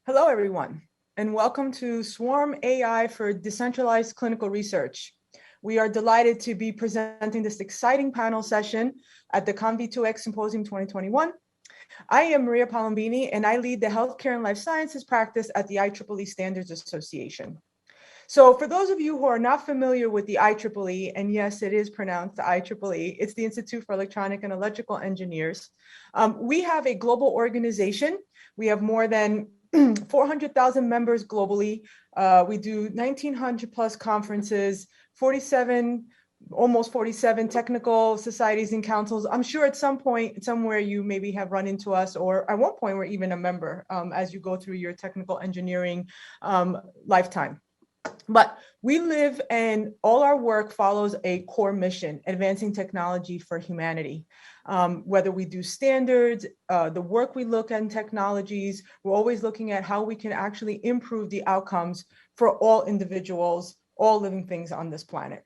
Hello, everyone, and welcome to Swarm AI for Decentralized Clinical Research. We are delighted to be presenting this exciting panel session at the ConV2X Symposium 2021. I am Maria Palombini, and I lead the Healthcare and Life Sciences practice at the IEEE Standards Association. So for those of you who are not familiar with the IEEE, and yes, it is pronounced the IEEE, it's the Institute for Electronic and Electrical Engineers. We have a global organization. We have more than 400,000 members globally. We do 1,900 plus conferences, almost 47 technical societies and councils. I'm sure at some point, somewhere you maybe have run into us, or at one point we're even a member as you go through your technical engineering lifetime. But we live and all our work follows a core mission, advancing technology for humanity. Whether we do standards, the work we look at in technologies, we're always looking at how we can actually improve the outcomes for all individuals, all living things on this planet.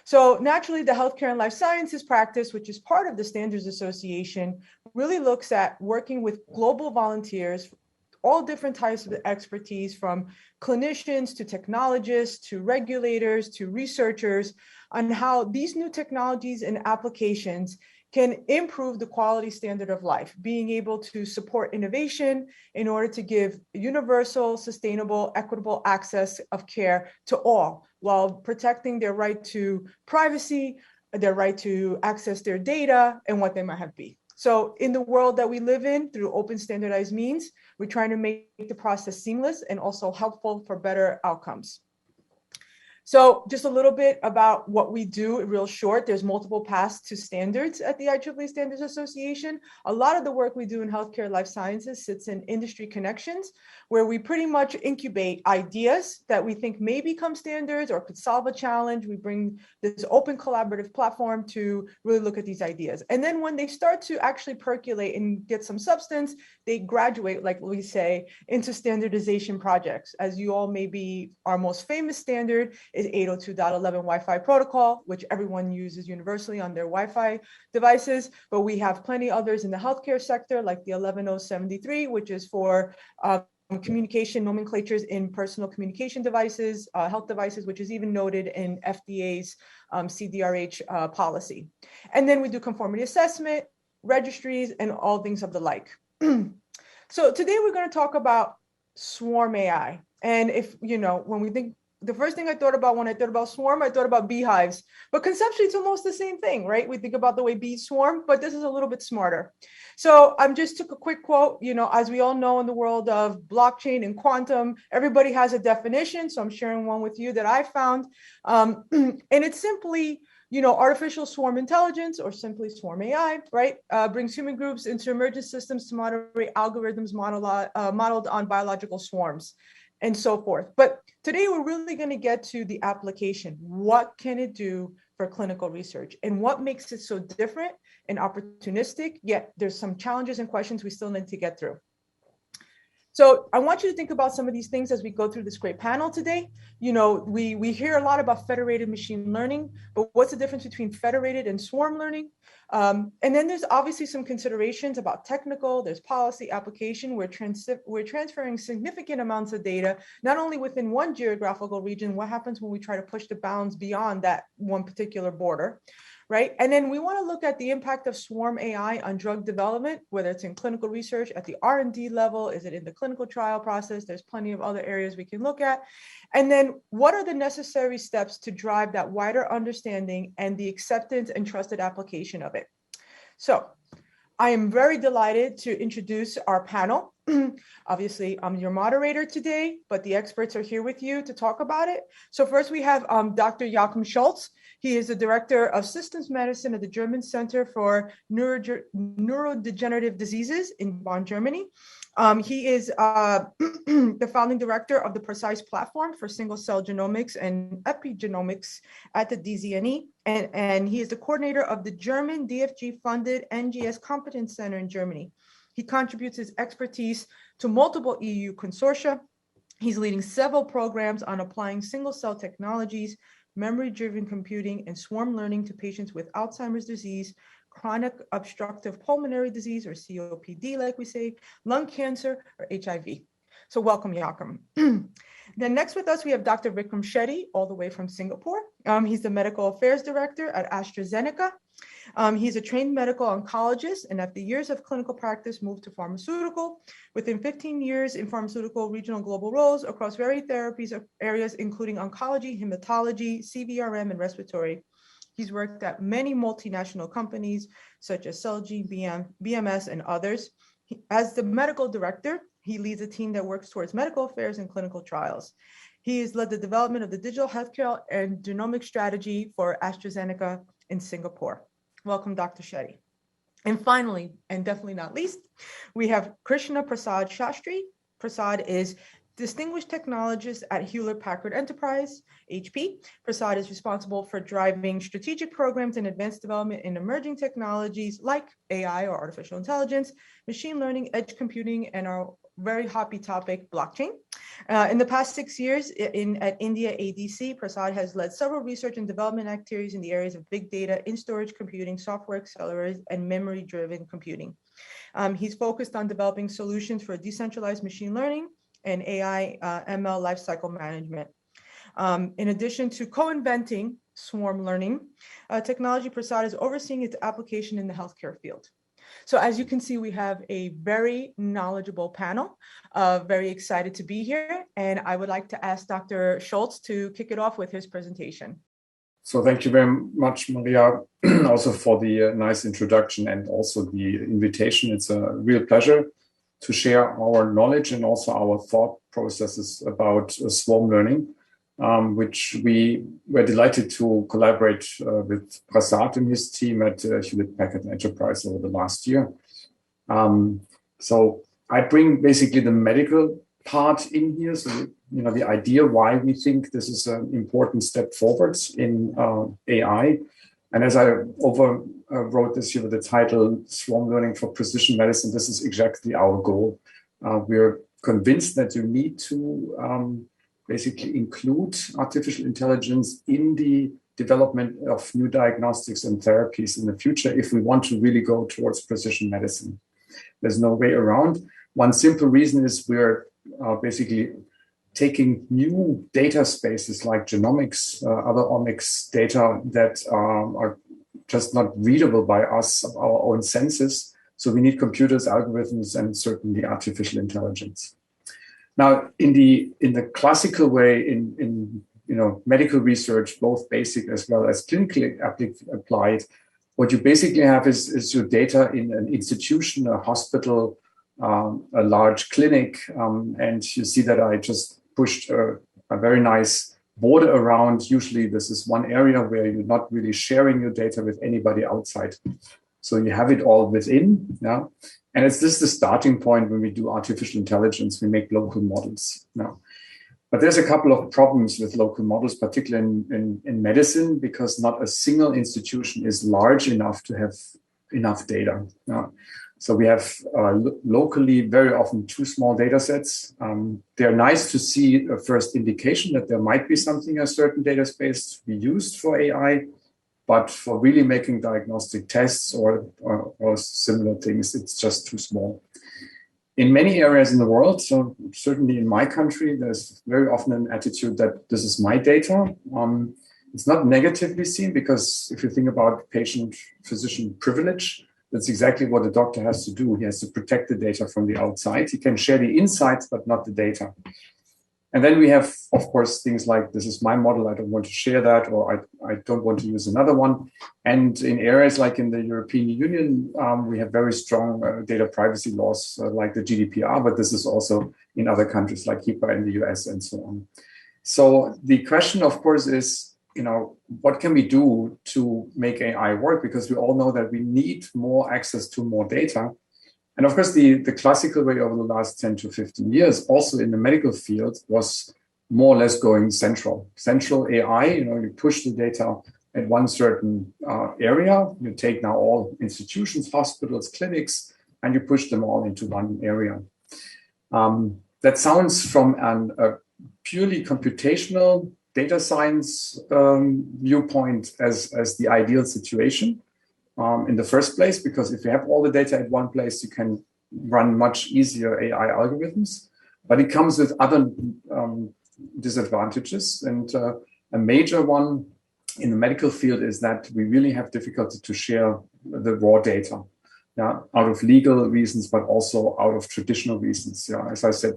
So naturally, the Healthcare and Life Sciences practice, which is part of the Standards Association, really looks at working with global volunteers, all different types of expertise, from clinicians to technologists to regulators to researchers, on how these new technologies and applications can improve the quality standard of life, being able to support innovation in order to give universal, sustainable, equitable access of care to all, while protecting their right to privacy, their right to access their data, and what they might have be. So in the world that we live in, through open standardized means, we're trying to make the process seamless and also helpful for better outcomes. So just a little bit about what we do, real short. There's multiple paths to standards at the IEEE Standards Association. A lot of the work we do in healthcare life sciences sits in industry connections, where we pretty much incubate ideas that we think may become standards or could solve a challenge. We bring this open collaborative platform to really look at these ideas. And then when they start to actually percolate and get some substance, they graduate, like we say, into standardization projects. As you all may be, our most famous standard is 802.11 Wi-Fi protocol, which everyone uses universally on their Wi-Fi devices. But we have plenty others in the healthcare sector, like the 11073, which is for communication nomenclatures in personal communication devices, health devices, which is even noted in FDA's CDRH policy. And then we do conformity assessment, registries, and all things of the like. So today we're going to talk about Swarm AI. And if, you know, when we think, the first thing I thought about when I thought about swarm, I thought about beehives. But conceptually, it's almost the same thing, right? We think about the way bees swarm, but this is a little bit smarter. So I just took a quick quote. You know, as we all know, in the world of blockchain and quantum, everybody has a definition. So I'm sharing one with you that I found. And it's simply, you know, artificial swarm intelligence, or simply swarm AI, right? Brings human groups into emergent systems to moderate algorithms modeled on biological swarms, and so forth. But today we're really going to get to the application. What can it do for clinical research, and what makes it so different and opportunistic, yet there's some challenges and questions we still need to get through. So I want you to think about some of these things as we go through this great panel today. You know, we hear a lot about federated machine learning, but what's the difference between federated and swarm learning? And then there's obviously some considerations about technical, there's policy application. We're transferring significant amounts of data, not only within one geographical region. What happens when we try to push the bounds beyond that one particular border? Right? And then we want to look at the impact of swarm AI on drug development, whether it's in clinical research at the R&D level, is it in the clinical trial process? There's plenty of other areas we can look at. And then what are the necessary steps to drive that wider understanding and the acceptance and trusted application of it? So I am very delighted to introduce our panel. Obviously, I'm your moderator today, but the experts are here with you to talk about it. So first we have Dr. Joachim Schultze. He is the Director of Systems Medicine at the German Center for Neurodegenerative Diseases in Bonn, Germany. He is the founding director of the Precise platform for single-cell genomics and epigenomics at the DZNE, and he is the coordinator of the German DFG-funded NGS Competence Center in Germany. He contributes his expertise to multiple EU consortia. He's leading several programs on applying single-cell technologies, memory-driven computing, and swarm learning to patients with Alzheimer's disease, chronic obstructive pulmonary disease, or COPD, like we say, lung cancer, or HIV. So welcome, Joachim. Then next with us, we have Dr. Vikram Shetty, all the way from Singapore. He's the Medical Affairs Director at AstraZeneca. He's a trained medical oncologist, and after years of clinical practice, moved to pharmaceutical. Within 15 years in pharmaceutical regional global roles across various therapies areas, including oncology, hematology, CVRM, and respiratory. He's worked at many multinational companies, such as Celgene, BMS, and others. As the medical director, he leads a team that works towards medical affairs and clinical trials. He has led the development of the digital healthcare and genomic strategy for AstraZeneca in Singapore. Welcome, Dr. Shetty. And finally, and definitely not least, we have Krishna Prasad Shastry. Prasad is Distinguished Technologist at Hewlett Packard Enterprise, HP. Prasad is responsible for driving strategic programs and advanced development in emerging technologies like AI or artificial intelligence, machine learning, edge computing, and our very hoppy topic, blockchain. In the past 6 years at India ADC, Prasad has led several research and development activities in the areas of big data, in-storage computing, software accelerators, and memory-driven computing. He's focused on developing solutions for decentralized machine learning and AI ML lifecycle management. In addition to co-inventing swarm learning technology, Prasad is overseeing its application in the healthcare field. So as you can see, we have a very knowledgeable panel, very excited to be here. And I would like to ask Dr. Schultze to kick it off with his presentation. So thank you very much, Maria, also for the nice introduction and also the invitation. It's a real pleasure to share our knowledge and also our thought processes about swarm learning, which we were delighted to collaborate with Prasad and his team at Hewlett Packard Enterprise over the last year. So I bring basically the medical part in here. So, the idea why we think this is an important step forwards in AI. And as I wrote this year with the title, Swarm Learning for Precision Medicine, this is exactly our goal. We're convinced that you need to basically include artificial intelligence in the development of new diagnostics and therapies in the future if we want to really go towards precision medicine. There's no way around. One simple reason is we're basically taking new data spaces like genomics, other omics data that are just not readable by us of our own senses. So we need computers, algorithms, and certainly artificial intelligence. Now, in the classical way, in medical research, both basic as well as clinically applied, what you basically have is your data in an institution, a hospital, a large clinic, and you see that I just pushed a very nice border around. Usually this is one area where you're not really sharing your data with anybody outside. So you have it all within, yeah. And it's this the starting point when we do artificial intelligence, we make local models now. But there's a couple of problems with local models, particularly in medicine, because not a single institution is large enough to have enough data. So we have locally very often too small data sets. They're nice to see a first indication that there might be something, a certain data space to be used for AI, but for really making diagnostic tests or similar things, it's just too small. In many areas in the world, so certainly in my country, there's very often an attitude that this is my data. It's not negatively seen because if you think about patient-physician privilege, that's exactly what the doctor has to do. He has to protect the data from the outside. He can share the insights, but not the data. And then we have, of course, things like, this is my model, I don't want to share that, or I don't want to use another one. And in areas like in the European Union, we have very strong data privacy laws like the GDPR, but this is also in other countries like HIPAA in the US and so on. So the question, of course, is, what can we do to make AI work? Because we all know that we need more access to more data. And of course, the classical way over the last 10 to 15 years, also in the medical field, was more or less going central. Central AI, you push the data at one certain area. You take now all institutions, hospitals, clinics, and you push them all into one area. That sounds from a purely computational data science viewpoint as the ideal situation in the first place, because if you have all the data at one place, you can run much easier AI algorithms. but it comes with other disadvantages. And a major one in the medical field is that we really have difficulty to share the raw data, out of legal reasons, but also out of traditional reasons. As I said,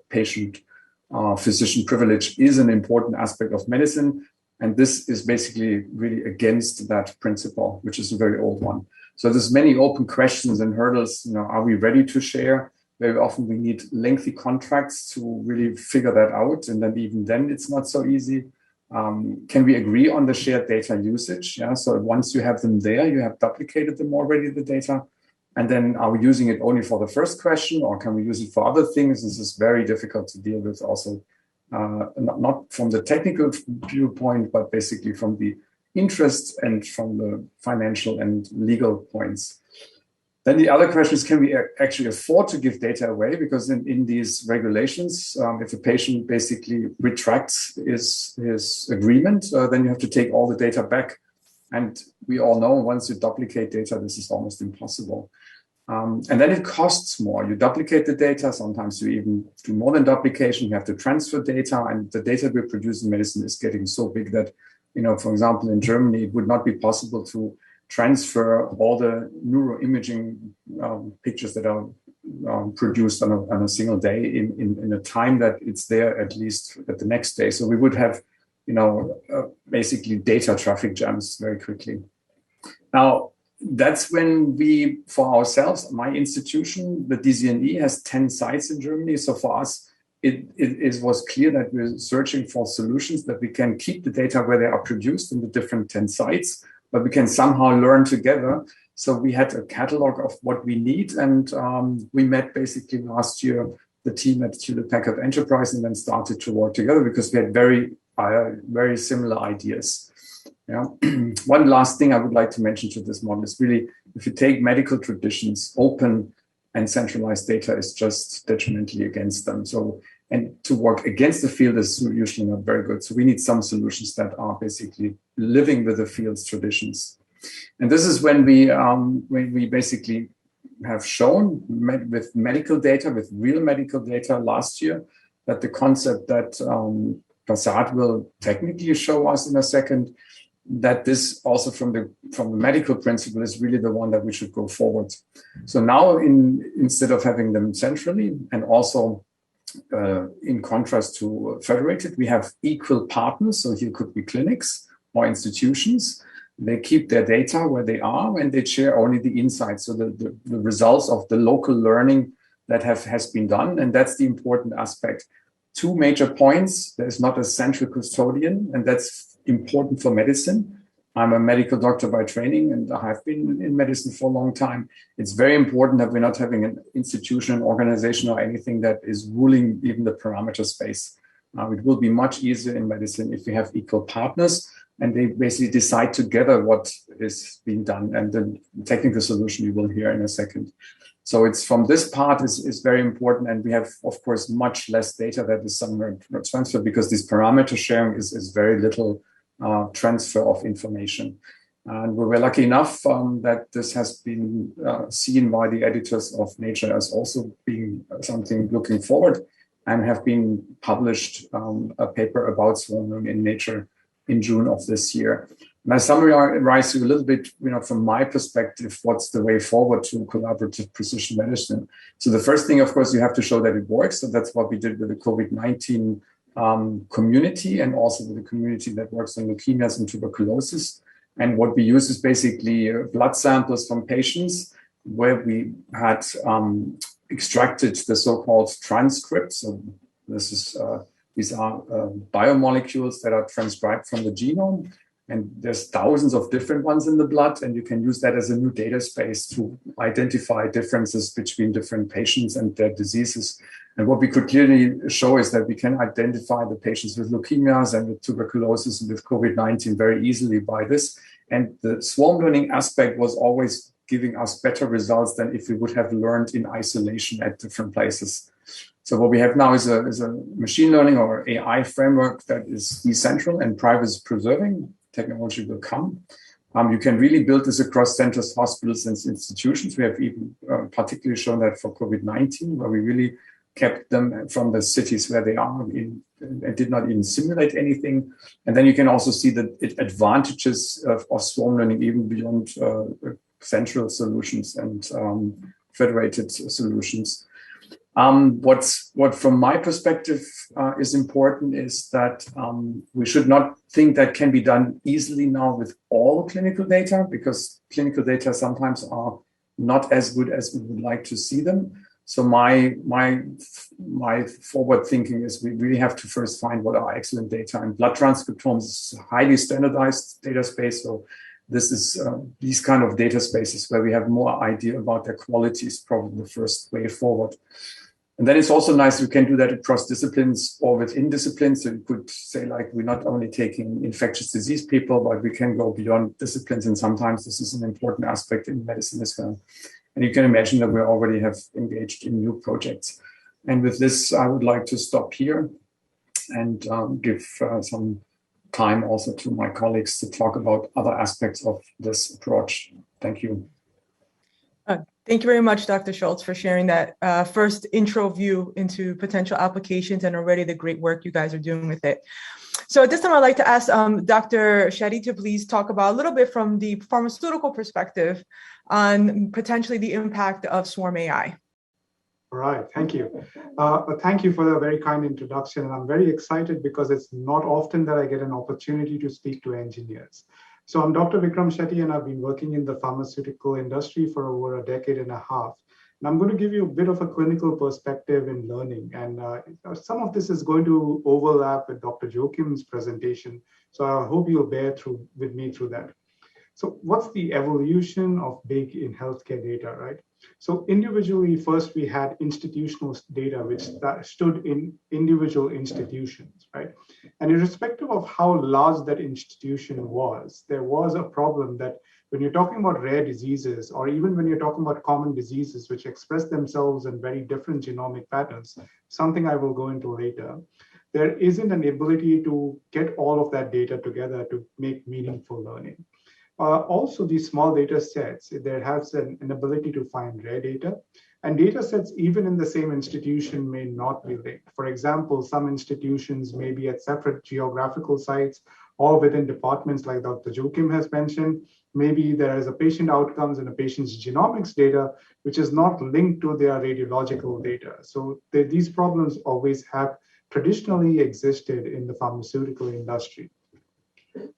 patient-physician privilege is an important aspect of medicine. And this is basically really against that principle, which is a very old one. So there's many open questions and hurdles. Are we ready to share? Very often we need lengthy contracts to really figure that out. And then even then it's not so easy. Can we agree on the shared data usage? So once you have them there, you have duplicated them already, the data. And then are we using it only for the first question, or can we use it for other things? This is very difficult to deal with also. Not from the technical viewpoint, but basically from the interest and from the financial and legal points. Then the other question is, can we actually afford to give data away? Because in these regulations, if a patient basically retracts his agreement, then you have to take all the data back. And we all know once you duplicate data, this is almost impossible. And then it costs more. You duplicate the data. Sometimes you even do more than duplication. You have to transfer data. And the data we produce in medicine is getting so big that, for example, in Germany, it would not be possible to transfer all the neuroimaging pictures that are produced on a single day in a time that it's there at least at the next day. So we would have, basically data traffic jams very quickly. Now, that's when we, for ourselves, my institution, the DZNE, has 10 sites in Germany. So for us, it was clear that we're searching for solutions that we can keep the data where they are produced in the different 10 sites, but we can somehow learn together. So we had a catalog of what we need. And we met basically last year, the team at Hewlett Packard Enterprise, and then started to work together because we had very similar ideas. One last thing I would like to mention to this model is really, if you take medical traditions, open and centralized data is just detrimentally against them. So, and to work against the field is usually not very good. So we need some solutions that are basically living with the field's traditions. And this is when we basically have shown with medical data, with real medical data last year, that the concept that Prasad will technically show us in a second, that this also from the medical principle is really the one that we should go forward. So now instead of having them centrally and also in contrast to federated, we have equal partners. So here could be clinics or institutions. They keep their data where they are and they share only the insights. So the results of the local learning that has been done. And that's the important aspect. Two major points. There's not a central custodian, and that's important for medicine. I'm a medical doctor by training, and I have been in medicine for a long time. It's very important that we're not having an institution, an organization, or anything that is ruling even the parameter space. It will be much easier in medicine if we have equal partners and they basically decide together what is being done, and the technical solution you will hear in a second. So it's from this part is very important, and we have, of course, much less data that is somewhere transferred because this parameter sharing is very little transfer of information. And we were lucky enough that this has been seen by the editors of Nature as also being something looking forward, and have been published a paper about swarm learning in Nature in June of this year. And I summarize you a little bit, from my perspective, what's the way forward to collaborative precision medicine. So the first thing, of course, you have to show that it works. So that's what we did with the COVID-19 community, and also with the community that works on leukemias and tuberculosis. And what we use is basically blood samples from patients where we had extracted the so-called transcripts. So these are biomolecules that are transcribed from the genome. And there's thousands of different ones in the blood, and you can use that as a new data space to identify differences between different patients and their diseases. And what we could clearly show is that we can identify the patients with leukemias and with tuberculosis and with COVID-19 very easily by this. And the swarm learning aspect was always giving us better results than if we would have learned in isolation at different places. So what we have now is a machine learning or AI framework that is decentral and privacy preserving. Technology will come. You can really build this across centers, hospitals, and institutions. We have even particularly shown that for COVID-19, where we really kept them from the cities where they are in, and did not even simulate anything. And then you can also see the advantages of swarm learning even beyond central solutions and federated solutions. What from my perspective is important is that we should not think that can be done easily now with all clinical data, because clinical data sometimes are not as good as we would like to see them. So my forward thinking is we really have to first find what are excellent data, and blood transcriptomes is a highly standardized data space. So this is these kind of data spaces where we have more idea about their quality is probably the first way forward. And then it's also nice we can do that across disciplines or within disciplines. So you could say, like, we're not only taking infectious disease people, but we can go beyond disciplines. And sometimes this is an important aspect in medicine as well. And you can imagine that we already have engaged in new projects. And with this, I would like to stop here and give some time also to my colleagues to talk about other aspects of this approach. Thank you. Thank you very much, Dr. Schultze, for sharing that first intro view into potential applications and already the great work you guys are doing with it. So at this time, I'd like to ask Dr. Shetty to please talk about a little bit from the pharmaceutical perspective on potentially the impact of swarm AI. All right, thank you. Thank you for the very kind introduction. And I'm very excited because it's not often that I get an opportunity to speak to engineers. So I'm Dr. Vikram Shetty, and I've been working in the pharmaceutical industry for over a decade and a half. And I'm going to give you a bit of a clinical perspective in learning. And some of this is going to overlap with Dr. Joachim's presentation. So I hope you'll bear with me through that. So what's the evolution of big in healthcare data, right? So individually, first we had institutional data, which stood in individual institutions, right? And irrespective of how large that institution was, there was a problem that when you're talking about rare diseases, or even when you're talking about common diseases, which express themselves in very different genomic patterns, something I will go into later, there isn't an ability to get all of that data together to make meaningful learning. Also, these small data sets, there has an ability to find rare data, and data sets even in the same institution may not be linked. For example, some institutions may be at separate geographical sites or within departments like Dr. Joachim has mentioned. Maybe there is a patient outcomes and a patient's genomics data, which is not linked to their radiological data. So these problems always have traditionally existed in the pharmaceutical industry.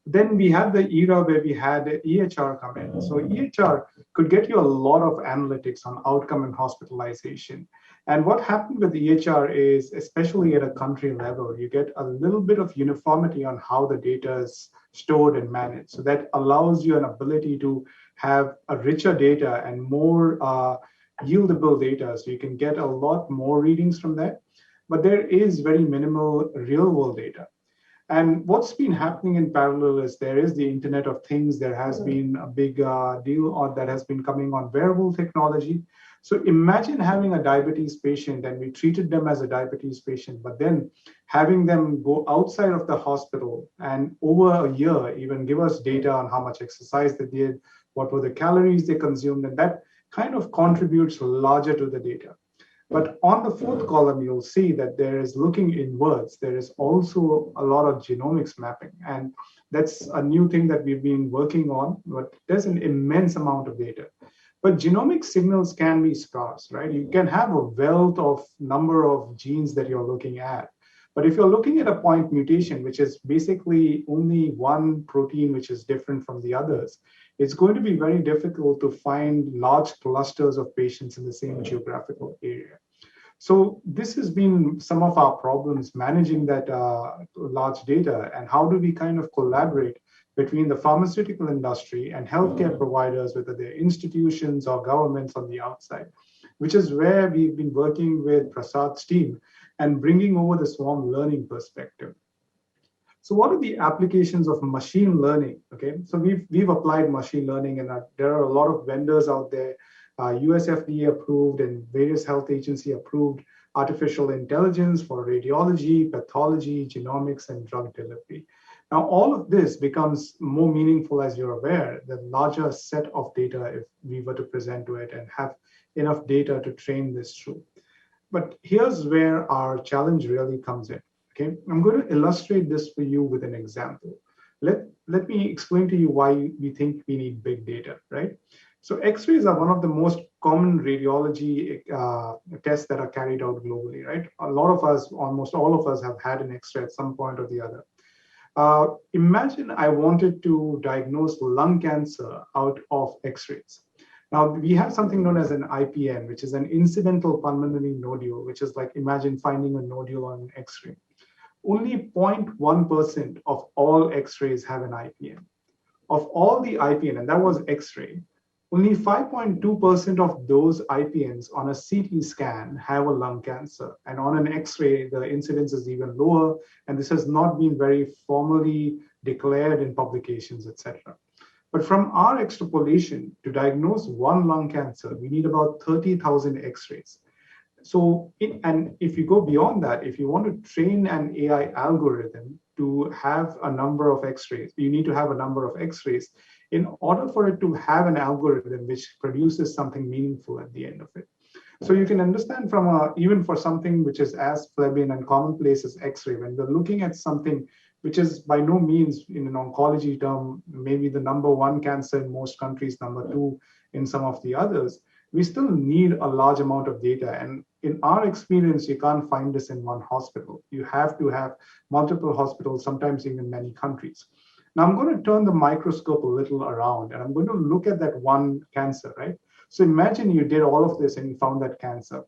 Then we had the era where we had EHR come in. So EHR could get you a lot of analytics on outcome and hospitalization. And what happened with EHR is, especially at a country level, you get a little bit of uniformity on how the data is stored and managed. So that allows you an ability to have a richer data and more yieldable data. So you can get a lot more readings from that. But there is very minimal real world data. And what's been happening in parallel is there is the Internet of Things. There has been a big deal that has been coming on wearable technology. So imagine having a diabetes patient and we treated them as a diabetes patient, but then having them go outside of the hospital and over a year even give us data on how much exercise they did, what were the calories they consumed, and that kind of contributes larger to the data. But on the fourth column, you'll see that there is looking inwards. There is also a lot of genomics mapping. And that's a new thing that we've been working on, but there's an immense amount of data. But genomic signals can be sparse, right? You can have a wealth of number of genes that you're looking at. But if you're looking at a point mutation, which is basically only one protein which is different from the others, it's going to be very difficult to find large clusters of patients in the same geographical area. So this has been some of our problems managing that large data, and how do we kind of collaborate between the pharmaceutical industry and healthcare providers, whether they're institutions or governments on the outside, which is where we've been working with Prasad's team and bringing over the swarm learning perspective. So what are the applications of machine learning? Okay, so we've applied machine learning, and there are a lot of vendors out there, US FDA approved and various health agency approved artificial intelligence for radiology, pathology, genomics, and drug delivery. Now, all of this becomes more meaningful, as you're aware, the larger set of data if we were to present to it and have enough data to train this through. But here's where our challenge really comes in. Okay, I'm going to illustrate this for you with an example. Let me explain to you why we think we need big data, right? So X-rays are one of the most common radiology tests that are carried out globally, right? A lot of us, almost all of us, have had an X-ray at some point or the other. Imagine I wanted to diagnose lung cancer out of X-rays. Now, we have something known as an IPN, which is an incidental pulmonary nodule, which is like, imagine finding a nodule on an X-ray. Only 0.1% of all X-rays have an IPN. Of all the IPN, and that was X-ray, only 5.2% of those IPNs on a CT scan have a lung cancer. And on an X-ray, the incidence is even lower. And this has not been very formally declared in publications, etc. But from our extrapolation, to diagnose one lung cancer, we need about 30,000 X-rays. So, and if you go beyond that, if you want to train an AI algorithm to have a number of X-rays, you need to have a number of X-rays in order for it to have an algorithm which produces something meaningful at the end of it. So you can understand from even for something which is as plebeian and commonplace as X-ray, when we're looking at something which is by no means in an oncology term, maybe the #1 cancer in most countries, #2 in some of the others, we still need a large amount of data. And in our experience, you can't find this in one hospital. You have to have multiple hospitals, sometimes even many countries. Now I'm going to turn the microscope a little around and I'm going to look at that one cancer, right? So imagine you did all of this and you found that cancer.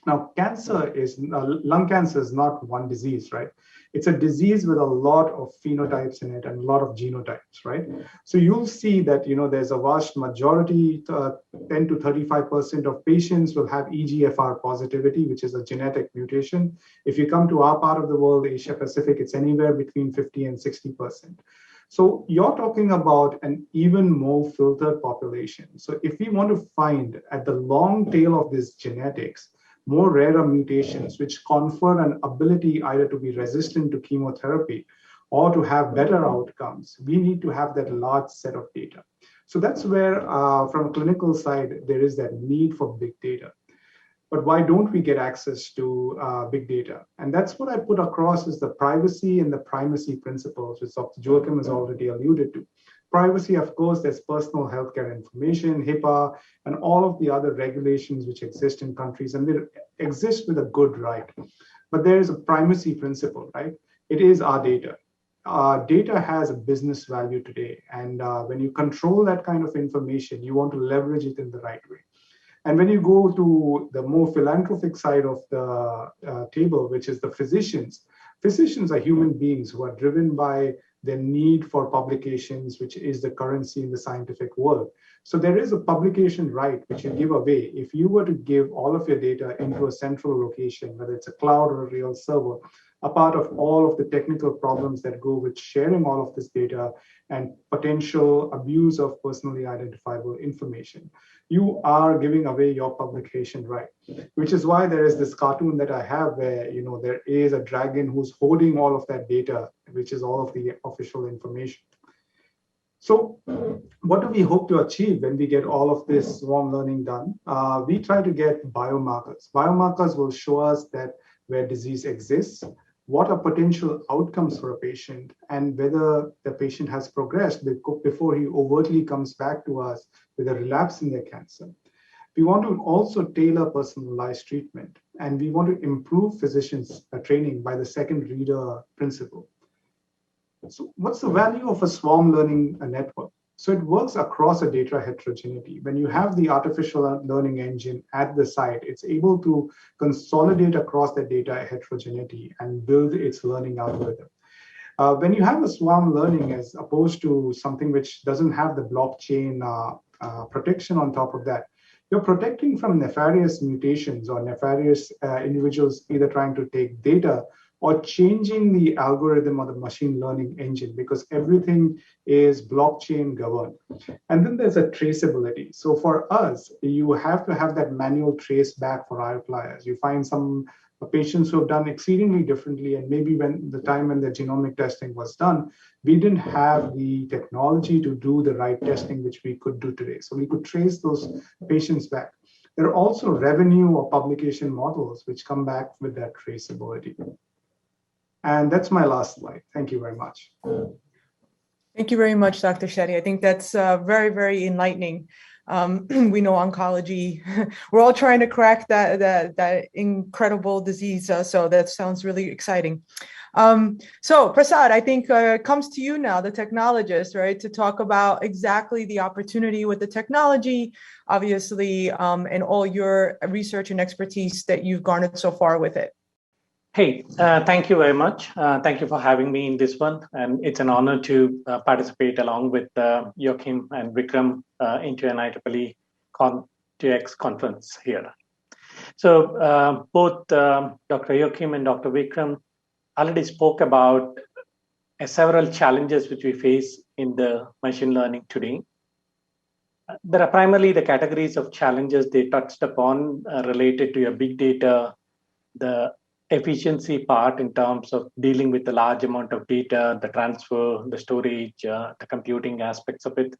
Now, lung cancer is not one disease, right? It's a disease with a lot of phenotypes in it and a lot of genotypes, right? So you'll see that, there's a vast majority, 10 to 35% of patients will have EGFR positivity, which is a genetic mutation. If you come to our part of the world, Asia Pacific, it's anywhere between 50 and 60%. So you're talking about an even more filtered population. So if we want to find at the long tail of this genetics, more rarer mutations which confer an ability either to be resistant to chemotherapy or to have better outcomes, we need to have that large set of data. So that's where, from a clinical side, there is that need for big data. But why don't we get access to big data? And that's what I put across is the privacy and the primacy principles, which Dr. Joachim has already alluded to. Privacy, of course, there's personal healthcare information, HIPAA, and all of the other regulations which exist in countries, and they exist with a good right. But there is a primacy principle, right? It is our data. Data has a business value today. And when you control that kind of information, you want to leverage it in the right way. And when you go to the more philanthropic side of the table, which is the physicians are human beings who are driven by the need for publications, which is the currency in the scientific world. So there is a publication right which you give away. If you were to give all of your data into a central location, whether it's a cloud or a real server, a part of all of the technical problems that go with sharing all of this data and potential abuse of personally identifiable information, you are giving away your publication right, which is why there is this cartoon that I have where, there is a dragon who's holding all of that data, which is all of the official information. So what do we hope to achieve when we get all of this swarm learning done? We try to get biomarkers. Biomarkers will show us that where disease exists, what are potential outcomes for a patient, and whether the patient has progressed before he overtly comes back to us with a relapse in their cancer. We want to also tailor personalized treatment, and we want to improve physicians' training by the second reader principle. So what's the value of a swarm learning network? So it works across a data heterogeneity. When you have the artificial learning engine at the site, it's able to consolidate across the data heterogeneity and build its learning algorithm. When you have a swarm learning as opposed to something which doesn't have the blockchain protection on top of that, you're protecting from nefarious mutations or nefarious individuals either trying to take data or changing the algorithm or the machine learning engine, because everything is blockchain governed. And then there's a traceability. So for us, you have to have that manual trace back for outliers. You find some patients who have done exceedingly differently, and maybe when the time when the genomic testing was done, we didn't have the technology to do the right testing which we could do today. So we could trace those patients back. There are also revenue or publication models which come back with that traceability. And that's my last slide. Thank you very much. Thank you very much, Dr. Shetty. I think that's very, very enlightening. We know oncology, we're all trying to crack that incredible disease. So that sounds really exciting. So Prasad, I think it comes to you now, the technologist, right, to talk about exactly the opportunity with the technology, obviously, and all your research and expertise that you've garnered so far with it. Hey, thank you very much. Thank you for having me in this one. And it's an honor to participate along with Joachim and Vikram into an IEEE 2X conference here. So both Dr. Joachim and Dr. Vikram already spoke about several challenges which we face in the machine learning today. There are primarily the categories of challenges they touched upon related to your big data, the efficiency part in terms of dealing with the large amount of data, the transfer, the storage, the computing aspects of it.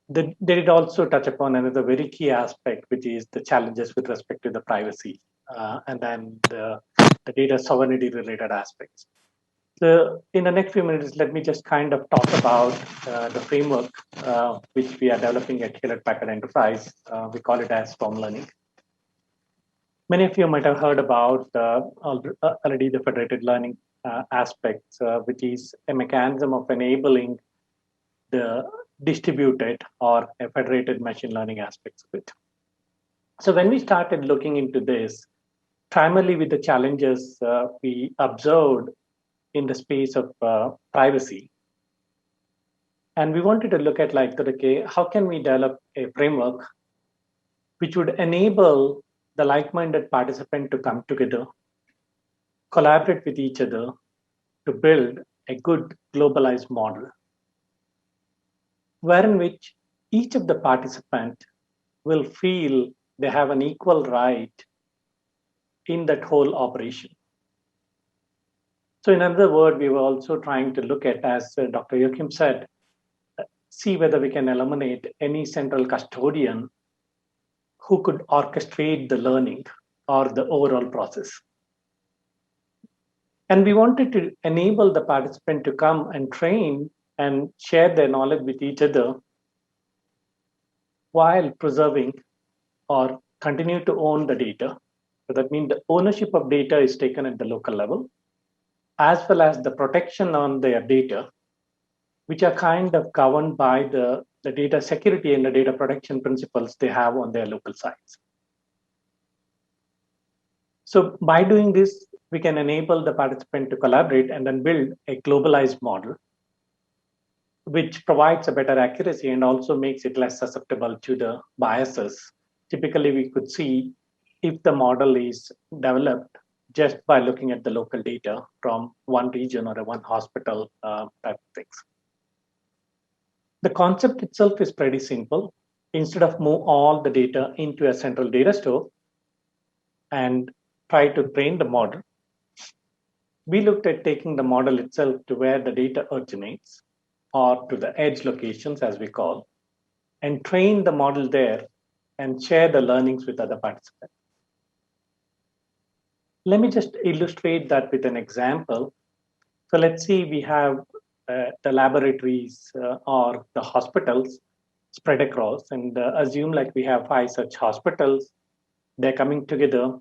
They did also touch upon another very key aspect, which is the challenges with respect to the privacy and then the data sovereignty related aspects. So in the next few minutes, let me just kind of talk about the framework which we are developing at Hewlett Packard Enterprise. We call it as Swarm Learning. Many of you might have heard about already the federated learning aspects, which is a mechanism of enabling the distributed or a federated machine learning aspects of it. So when we started looking into this, primarily with the challenges we observed in the space of privacy, and we wanted to look at like, okay, how can we develop a framework which would enable the like-minded participant to come together, collaborate with each other to build a good globalized model, wherein which each of the participants will feel they have an equal right in that whole operation. So in other words, we were also trying to look at, as Dr. Joachim said, see whether we can eliminate any central custodian who could orchestrate the learning or the overall process. And we wanted to enable the participant to come and train and share their knowledge with each other while preserving or continue to own the data. So that means the ownership of data is taken at the local level, as well as the protection on their data, which are kind of governed by the data security and the data protection principles they have on their local sites. So by doing this, we can enable the participant to collaborate and then build a globalized model, which provides a better accuracy and also makes it less susceptible to the biases. Typically, we could see if the model is developed just by looking at the local data from one region or one hospital type of things. The concept itself is pretty simple. Instead of move all the data into a central data store and try to train the model, we looked at taking the model itself to where the data originates, or to the edge locations, as we call, and train the model there and share the learnings with other participants. Let me just illustrate that with an example. So let's see, we have the laboratories or the hospitals spread across, and assume like we have 5 such hospitals. They're coming together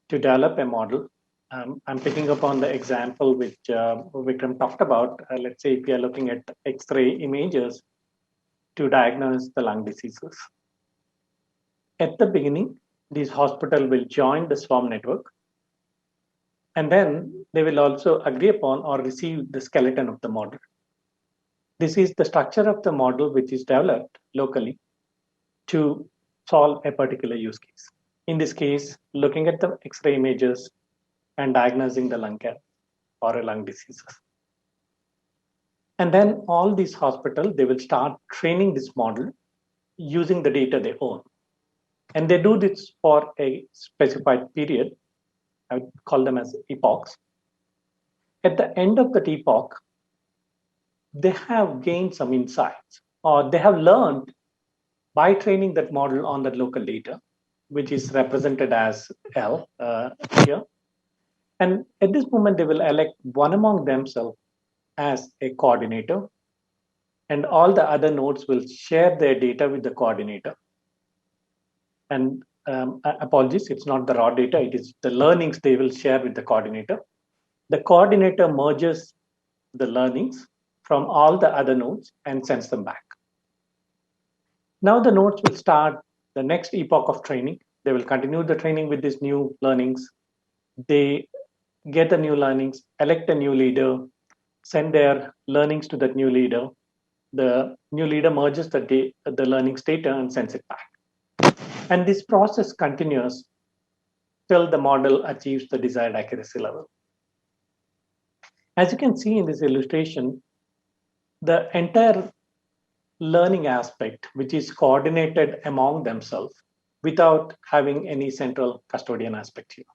to develop a model. I'm picking up on the example which Vikram talked about. Let's say if we are looking at X-ray images to diagnose the lung diseases. At the beginning, these hospitals will join the swarm network, and then they will also agree upon or receive the skeleton of the model. This is the structure of the model which is developed locally to solve a particular use case. In this case, looking at the X-ray images and diagnosing the lung cancer or a lung diseases. And then all these hospitals, they will start training this model using the data they own. And they do this for a specified period. I would call them as epochs. At the end of that epoch, they have gained some insights, or they have learned by training that model on that local data. which is represented as L here. And at this moment, they will elect one among themselves as a coordinator, and all the other nodes will share their data with the coordinator. And apologies, it's not the raw data, it is the learnings they will share with the coordinator. The coordinator merges the learnings from all the other nodes and sends them back. Now the nodes will start the next epoch of training. They will continue the training with these new learnings. They get the new learnings, elect a new leader, send their learnings to that new leader. The new leader merges the learnings data and sends it back. And this process continues till the model achieves the desired accuracy level. As you can see in this illustration, the entire learning aspect, which is coordinated among themselves without having any central custodian aspect here.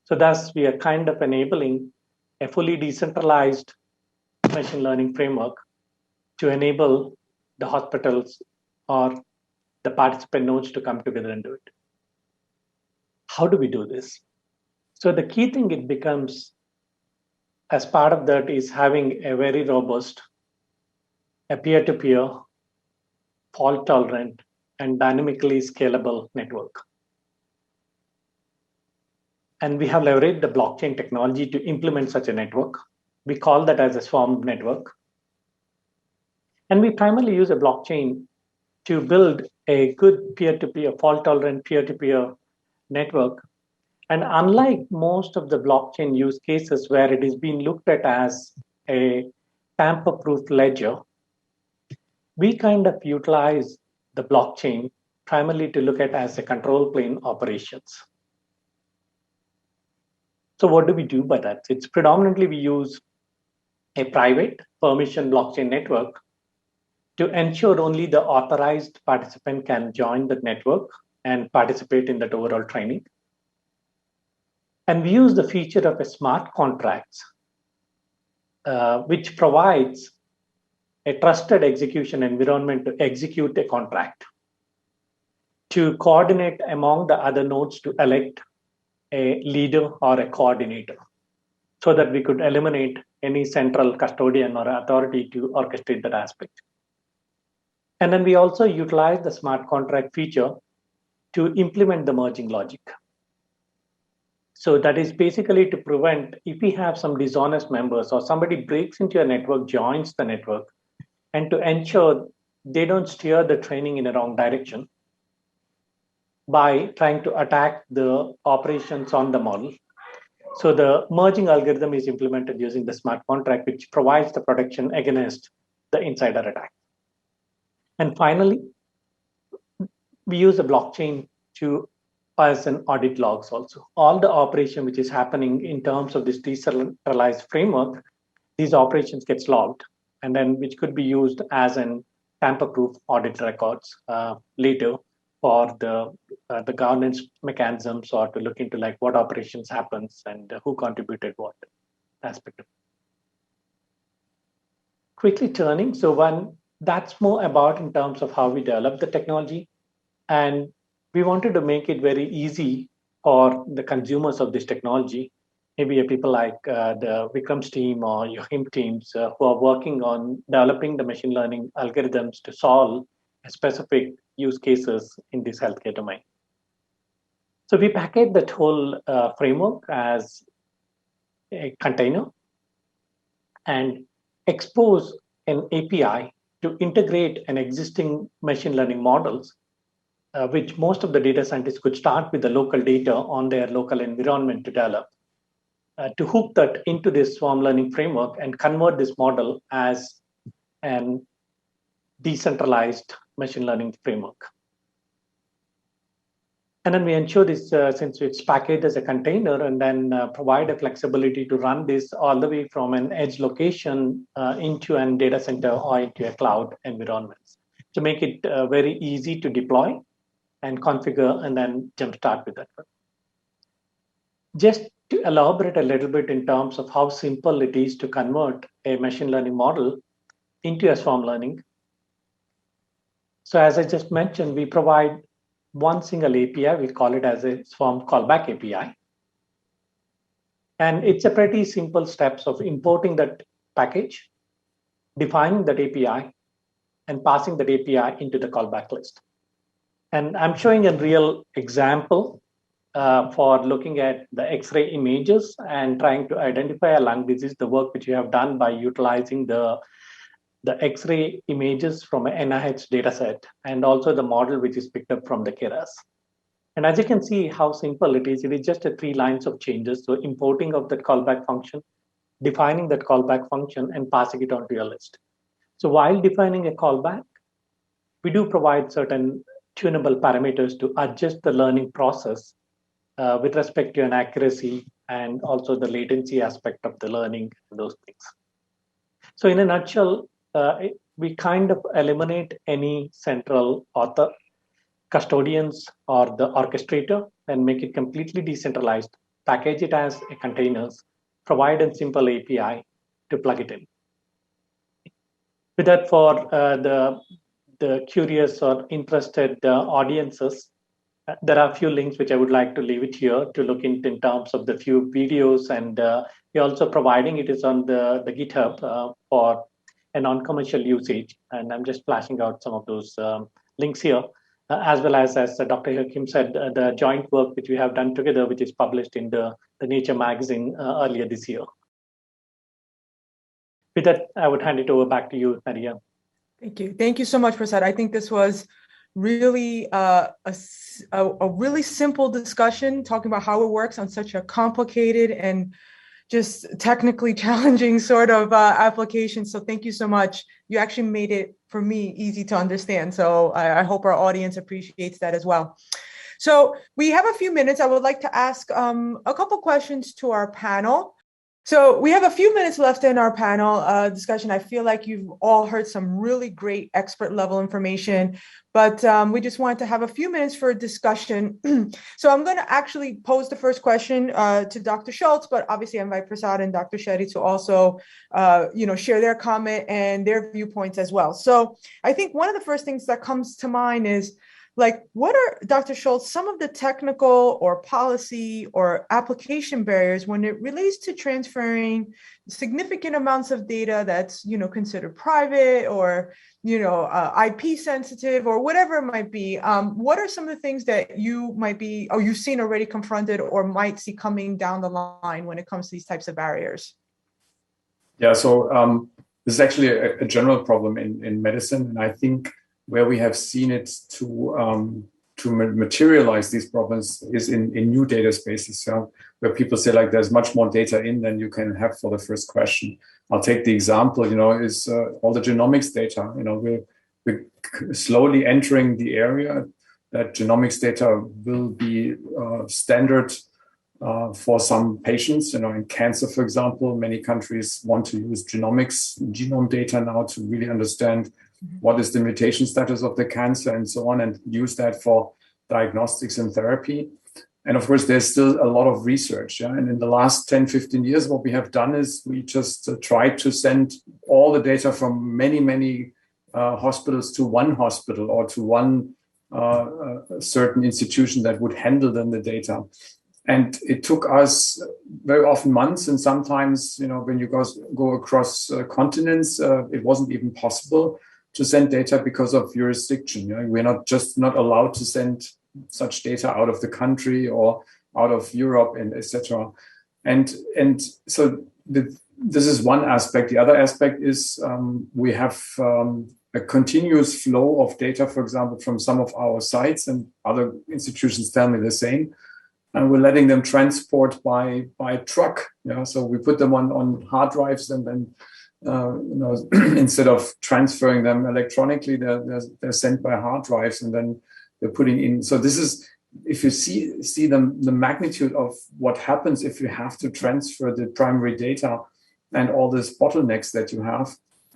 So thus, we are kind of enabling a fully decentralized machine learning framework to enable the hospitals or the participant nodes to come together and do it. How do we do this? So the key thing it becomes as part of that is having a very robust, a peer-to-peer, fault-tolerant, and dynamically scalable network. And we have leveraged the blockchain technology to implement such a network. We call that as a swarm network. And we primarily use a blockchain to build a good peer-to-peer, fault-tolerant peer-to-peer network. And unlike most of the blockchain use cases where it is being looked at as a tamper-proof ledger, we kind of utilize the blockchain primarily to look at as a control plane operations. So what do we do by that? It's predominantly we use a private permission blockchain network to ensure only the authorized participant can join the network and participate in that overall training. And we use the feature of a smart contracts, which provides a trusted execution environment to execute a contract, to coordinate among the other nodes to elect a leader or a coordinator, so that we could eliminate any central custodian or authority to orchestrate that aspect. And then we also utilize the smart contract feature to implement the merging logic. So that is basically to prevent if we have some dishonest members or somebody breaks into a network, joins the network, and to ensure they don't steer the training in the wrong direction by trying to attack the operations on the model. So the merging algorithm is implemented using the smart contract, which provides the protection against the insider attack. And finally, we use the blockchain to as an audit logs also. All the operation which is happening in terms of this decentralized framework, these operations gets logged, and then which could be used as an tamper-proof audit records later for the governance mechanisms or to look into like what operations happens and who contributed what aspect of it. Quickly turning, so one that's more about in terms of how we develop the technology. And we wanted to make it very easy for the consumers of this technology. Maybe people like the Vikram's team or Joachim teams who are working on developing the machine learning algorithms to solve specific use cases in this healthcare domain. So we package that whole framework as a container and expose an API to integrate an existing machine learning models, which most of the data scientists could start with the local data on their local environment to develop, to hook that into this swarm learning framework and convert this model as an decentralized machine learning framework. And then we ensure this, since it's packaged as a container, and then provide a flexibility to run this all the way from an edge location into a data center or into a cloud environment to make it very easy to deploy and configure and then jumpstart with that. Just to elaborate a little bit in terms of how simple it is to convert a machine learning model into a swarm learning. So as I just mentioned, we provide one single API. We call it as a Swarm callback API. And it's a pretty simple steps of importing that package, defining that API, and passing that API into the callback list. And I'm showing a real example for looking at the X-ray images and trying to identify a lung disease, the work which you have done by utilizing the X-ray images from an NIH dataset, and also the model which is picked up from the KRAS. And as you can see how simple it is just a 3 lines of changes. So importing of that callback function, defining that callback function, and passing it onto your list. So while defining a callback, we do provide certain tunable parameters to adjust the learning process with respect to an accuracy and also the latency aspect of the learning, those things. So in a nutshell, we kind of eliminate any central author, custodians, or the orchestrator and make it completely decentralized, package it as a containers, provide a simple API to plug it in. With that, for the curious or interested audiences, there are a few links which I would like to leave it here to look into in terms of the few videos, and we're also providing it is on the GitHub for a non-commercial usage. And I'm just flashing out some of those links here, as well as Dr. Joachim said, the joint work which we have done together, which is published in the Nature magazine earlier this year. With that, I would hand it over back to you, Nadia. Thank you. Thank you so much, Prasad. I think this was really a really simple discussion talking about how it works on such a complicated and just technically challenging sort of application. So thank you so much. You actually made it, for me, easy to understand. So I hope our audience appreciates that as well. So we have a few minutes. I would like to ask a couple questions to our panel. So we have a few minutes left in our panel discussion. I feel like you've all heard some really great expert level information, but we just wanted to have a few minutes for a discussion. So I'm going to actually pose the first question to Dr. Schultze, but obviously I invite Prasad and Dr. Shetty to also share their comment and their viewpoints as well. So I think one of the first things that comes to mind is, like, what are, Dr. Schultze, some of the technical or policy or application barriers when it relates to transferring significant amounts of data that's, considered private or, IP sensitive or whatever it might be? What are some of the things that you might be, or you've seen already confronted or might see coming down the line when it comes to these types of barriers? Yeah, so this is actually a general problem in medicine, and I think where we have seen it to materialize these problems is in new data spaces, where people say, like, there's much more data in than you can have for the first question. I'll take the example, is all the genomics data. We're slowly entering the area that genomics data will be standard for some patients. In cancer, for example, many countries want to use genome data now to really understand what is the mutation status of the cancer and so on, and use that for diagnostics and therapy. And of course, there's still a lot of research. And in the last 10, 15 years, what we have done is we just tried to send all the data from many, many hospitals to one hospital or to one certain institution that would handle then the data. And it took us very often months, and sometimes, when you go across continents, it wasn't even possible to send data because of jurisdiction. We're not allowed to send such data out of the country or out of Europe, and etc. And so this is one aspect. The other aspect is we have a continuous flow of data, for example, from some of our sites, and other institutions tell me the same. And we're letting them transport by truck. So we put them on hard drives, and then instead of transferring them electronically, they're sent by hard drives, and then they're putting in. So this is, if you see the magnitude of what happens if you have to transfer the primary data and all these bottlenecks that you have.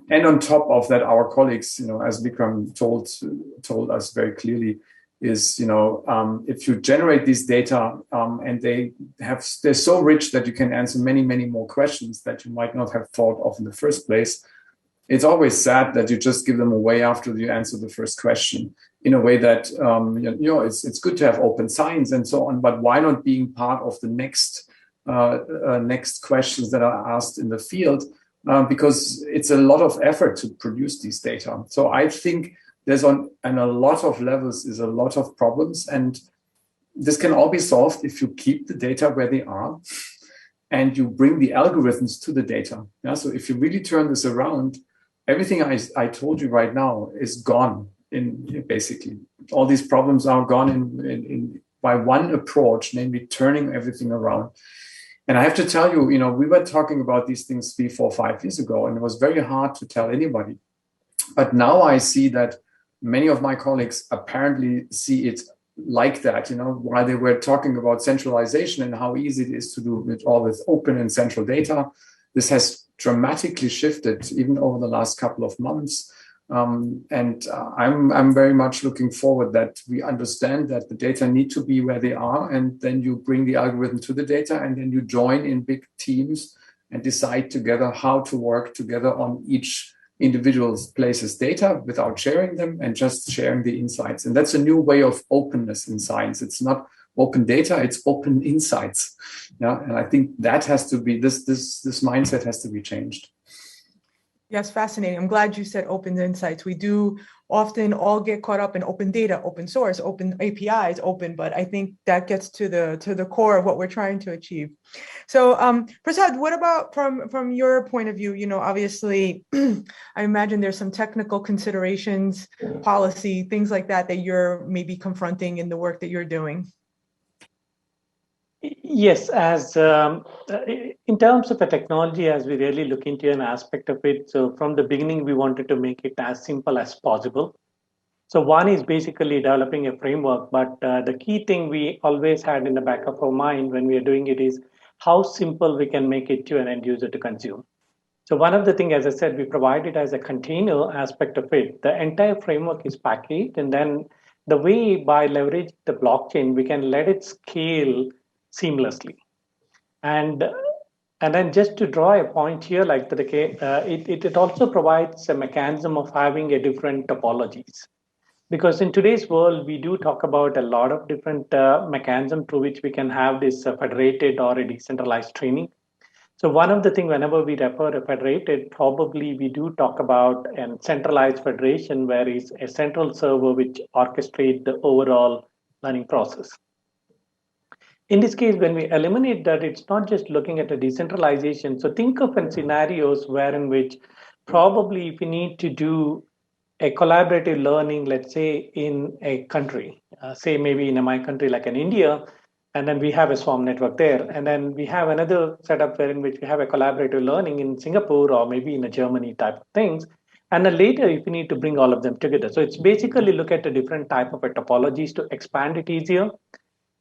And on top of that, our colleagues, as Vikram told us very clearly, is, if you generate these data and they're so rich that you can answer many, many more questions that you might not have thought of in the first place. It's always sad that you just give them away after you answer the first question. in a way that, it's good to have open science and so on, but why not being part of the next questions that are asked in the field? Because it's a lot of effort to produce these data. So I think there's on a lot of levels is a lot of problems, and this can all be solved if you keep the data where they are and you bring the algorithms to the data. Yeah? So if you really turn this around, everything I told you right now is gone. Basically, all these problems are gone in by one approach, namely turning everything around. And I have to tell you, we were talking about these things 3, 4, 5 years ago, and it was very hard to tell anybody. But now I see that many of my colleagues apparently see it like that, while they were talking about centralization and how easy it is to do it all with open and central data. This has dramatically shifted even over the last couple of months. And I'm very much looking forward that we understand that the data need to be where they are, and then you bring the algorithm to the data, and then you join in big teams and decide together how to work together on each individual place's data without sharing them and just sharing the insights. And that's a new way of openness in science. It's not open data, it's open insights. Yeah, and I think that has to be this mindset has to be changed. Yes, fascinating. I'm glad you said open insights. We do often all get caught up in open data, open source, open APIs, open, but I think that gets to the core of what we're trying to achieve. So Prasad, what about from your point of view? Obviously, I imagine there's some technical considerations, policy, things like that you're maybe confronting in the work that you're doing. Yes, as in terms of the technology, as we really look into an aspect of it, so from the beginning, we wanted to make it as simple as possible. So one is basically developing a framework, but the key thing we always had in the back of our mind when we are doing it is how simple we can make it to an end user to consume. So one of the things, as I said, we provide it as a container aspect of it. The entire framework is packaged, and then the way by leveraging the blockchain, we can let it scale seamlessly. And then just to draw a point here, like it also provides a mechanism of having a different topologies. Because in today's world, we do talk about a lot of different mechanisms through which we can have this federated or a decentralized training. So one of the things, whenever we refer to federated, probably we do talk about a centralized federation, where is a central server which orchestrates the overall learning process. In this case, when we eliminate that, it's not just looking at a decentralization. So think of scenarios wherein which probably if we need to do a collaborative learning, let's say in a country, say maybe in my country like in India, and then we have a swarm network there. And then we have another setup wherein which we have a collaborative learning in Singapore or maybe in a Germany type of things. And then later, if you need to bring all of them together. So it's basically look at a different type of topologies to expand it easier.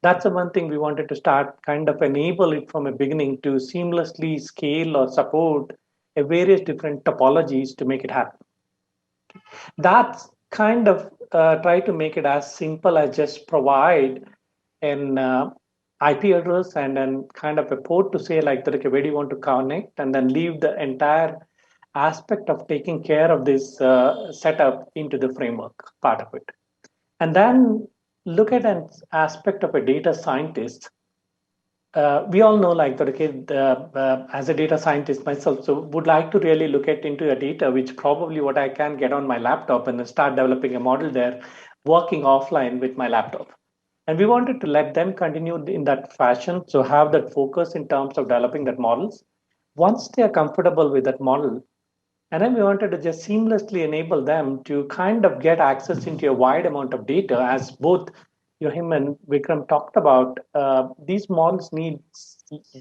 That's the one thing we wanted to start kind of enable it from a beginning to seamlessly scale or support a various different topologies to make it happen. That's kind of try to make it as simple as just provide an IP address and then kind of a port to say like, okay, where do you want to connect, and then leave the entire aspect of taking care of this setup into the framework part of it. And then look at an aspect of a data scientist. We all know like that, as a data scientist myself, so would like to really look at into a data, which probably what I can get on my laptop and then start developing a model there, working offline with my laptop. And we wanted to let them continue in that fashion. So have that focus in terms of developing that models. Once they are comfortable with that model, and then we wanted to just seamlessly enable them to kind of get access into a wide amount of data, as both Joachim and Vikram talked about. These models need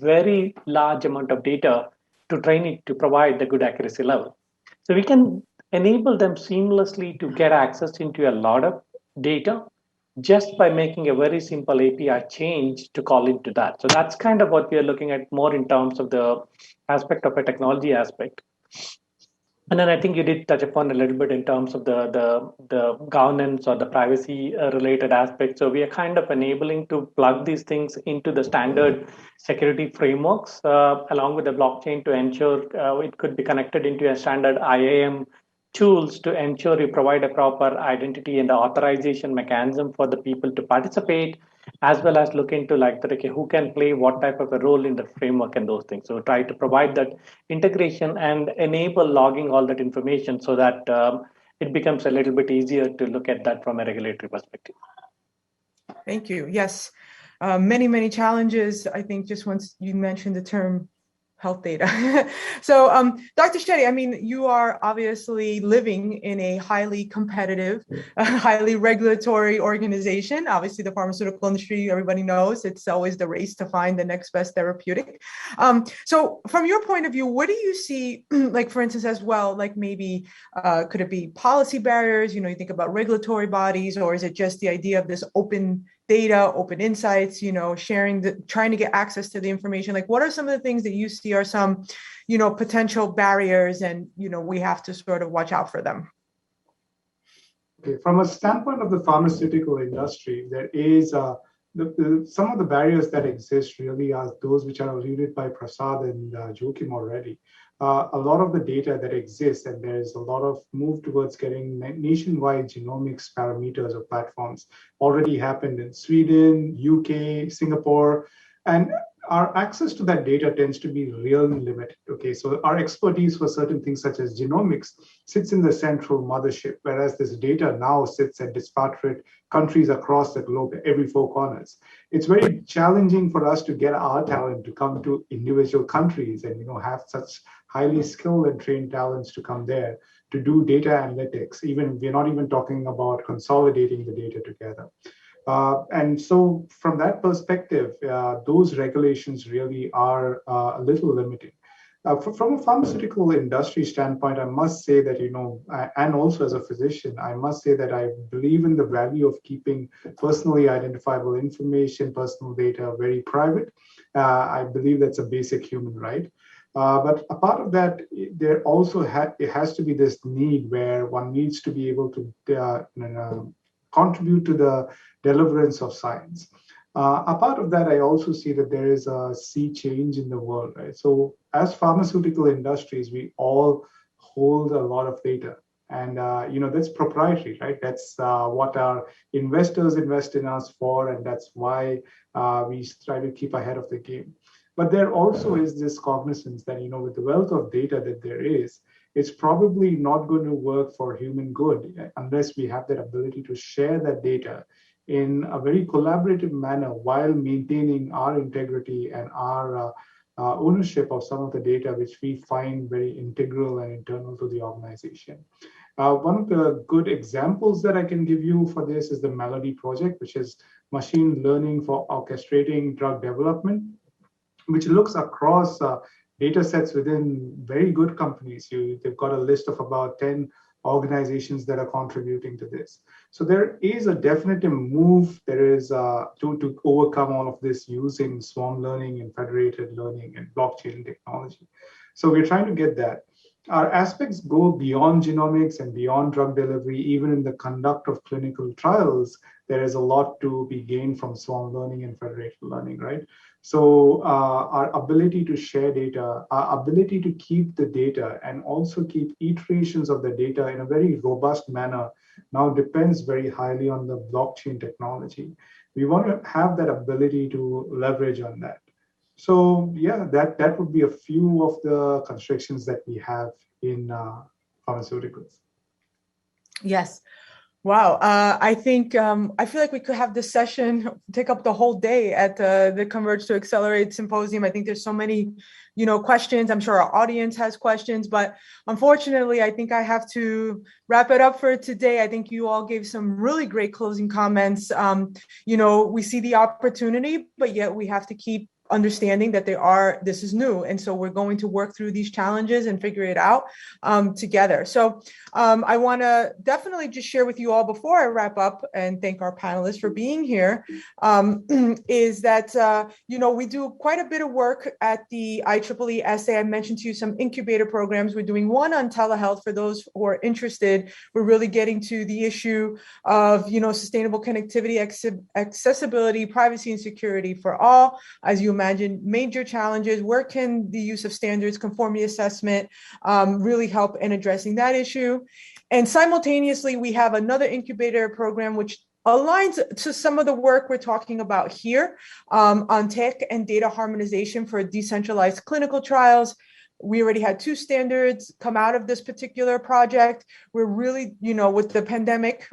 very large amount of data to train it to provide the good accuracy level. So we can enable them seamlessly to get access into a lot of data just by making a very simple API change to call into that. So that's kind of what we are looking at more in terms of the aspect of a technology aspect. And then I think you did touch upon a little bit in terms of the governance or the privacy related aspects. So we are kind of enabling to plug these things into the standard security frameworks along with the blockchain to ensure it could be connected into a standard IAM tools to ensure you provide a proper identity and authorization mechanism for the people to participate, as well as look into like that, okay, who can play what type of a role in the framework and those things. So try to provide that integration and enable logging all that information so that it becomes a little bit easier to look at that from a regulatory perspective. Thank you. Yes, many challenges. I think just once you mentioned the term health data. So, Dr. Shetty, I mean, you are obviously living in a highly competitive, highly regulatory organization. Obviously, the pharmaceutical industry, everybody knows, it's always the race to find the next best therapeutic. So from your point of view, what do you see, like, for instance, as well, like maybe, could it be policy barriers? You know, you think about regulatory bodies, or is it just the idea of this open data, open insights, you know, trying to get access to the information? Like, what are some of the things that you see are some, you know, potential barriers, and, you know, we have to sort of watch out for them? Okay, from a standpoint of the pharmaceutical industry, there is some of the barriers that exist really are those which are alluded by Prasad and Joachim already. A lot of the data that exists, and there's a lot of move towards getting nationwide genomics parameters or platforms, already happened in Sweden, UK, Singapore, and our access to that data tends to be really limited. Okay, so our expertise for certain things such as genomics sits in the central mothership, whereas this data now sits at disparate countries across the globe, every four corners. It's very challenging for us to get our talent to come to individual countries and, you know, have such highly skilled and trained talents to come there to do data analytics. Even we're not even talking about consolidating the data together. And so from that perspective, those regulations really are a little limiting. From a pharmaceutical industry standpoint, I must say that, you know, and also as a physician, I must say that I believe in the value of keeping personally identifiable information, personal data very private. I believe that's a basic human right. But a part of that, there also it has to be this need where one needs to be able to contribute to the deliverance of science. A part of that, I also see that there is a sea change in the world, right? So as pharmaceutical industries, we all hold a lot of data, and you know, that's proprietary, right? That's what our investors invest in us for, and that's why we try to keep ahead of the game. But there also is this cognizance that, you know, with the wealth of data that there is, it's probably not going to work for human good unless we have that ability to share that data in a very collaborative manner while maintaining our integrity and our ownership of some of the data which we find very integral and internal to the organization. One of the good examples that I can give you for this is the Melody project, which is machine learning for orchestrating drug development, which looks across data sets within very good companies. They've got a list of about 10 organizations that are contributing to this. So there is a definitive move. There is to overcome all of this using swarm learning and federated learning and blockchain technology. So we're trying to get that. Our aspects go beyond genomics and beyond drug delivery. Even in the conduct of clinical trials, there is a lot to be gained from swarm learning and federated learning, right? So our ability to share data, our ability to keep the data and also keep iterations of the data in a very robust manner now depends very highly on the blockchain technology. We want to have that ability to leverage on that. So yeah, that would be a few of the constrictions that we have in pharmaceuticals. Yes. Wow. I think, I feel like we could have this session take up the whole day at the Converge to Accelerate Symposium. I think there's so many, you know, questions. I'm sure our audience has questions, but unfortunately, I think I have to wrap it up for today. I think you all gave some really great closing comments. You know, we see the opportunity, but yet we have to keep understanding that this is new. And so we're going to work through these challenges and figure it out together. So I want to definitely just share with you all before I wrap up and thank our panelists for being here, is that, you know, we do quite a bit of work at the IEEE SA. I mentioned to you some incubator programs. We're doing one on telehealth for those who are interested. We're really getting to the issue of, you know, sustainable connectivity, accessibility, privacy, and security for all. As you imagine major challenges. Where can the use of standards, conformity assessment really help in addressing that issue? And simultaneously, we have another incubator program which aligns to some of the work we're talking about here on tech and data harmonization for decentralized clinical trials. We already had 2 standards come out of this particular project. We're really, with the pandemic,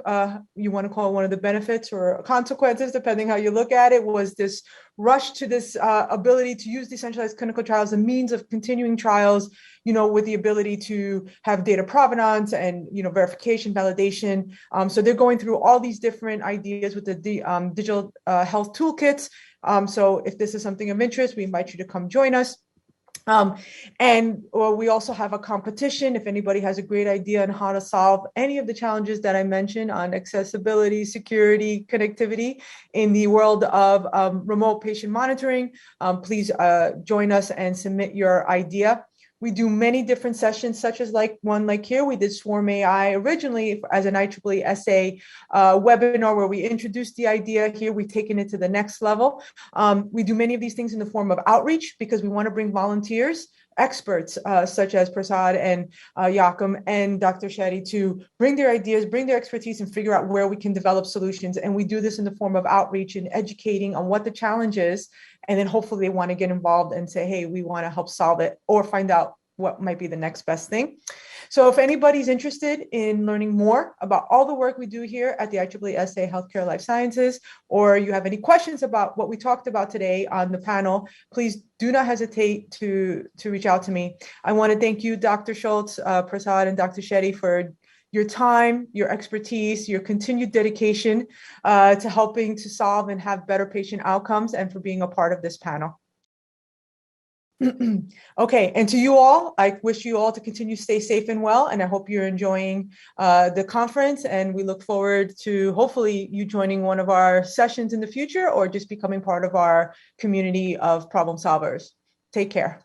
you want to call it one of the benefits or consequences, depending how you look at it, was this rush to this ability to use decentralized clinical trials, a means of continuing trials, with the ability to have data provenance and, verification, validation. So they're going through all these different ideas with the digital health toolkits. So if this is something of interest, we invite you to come join us. We also have a competition. If anybody has a great idea on how to solve any of the challenges that I mentioned on accessibility, security, connectivity in the world of remote patient monitoring, please join us and submit your idea. We do many different sessions, such as one like here. We did Swarm AI originally as an IEEE essay webinar where we introduced the idea. Here we've taken it to the next level. We do many of these things in the form of outreach because we want to bring volunteers, experts such as Prasad and Joachim and Dr. Shetty to bring their ideas, bring their expertise, and figure out where we can develop solutions. And we do this in the form of outreach and educating on what the challenge is. And then hopefully they want to get involved and say, hey, we want to help solve it or find out what might be the next best thing. So if anybody's interested in learning more about all the work we do here at the IEEE SA Healthcare Life Sciences, or you have any questions about what we talked about today on the panel, please do not hesitate to reach out to me. I want to thank you, Dr. Schultze, Prasad, and Dr. Shetty for your time, your expertise, your continued dedication to helping to solve and have better patient outcomes, and for being a part of this panel. Okay, and to you all, I wish you all to continue to stay safe and well, and I hope you're enjoying the conference, and we look forward to hopefully you joining one of our sessions in the future or just becoming part of our community of problem solvers. Take care.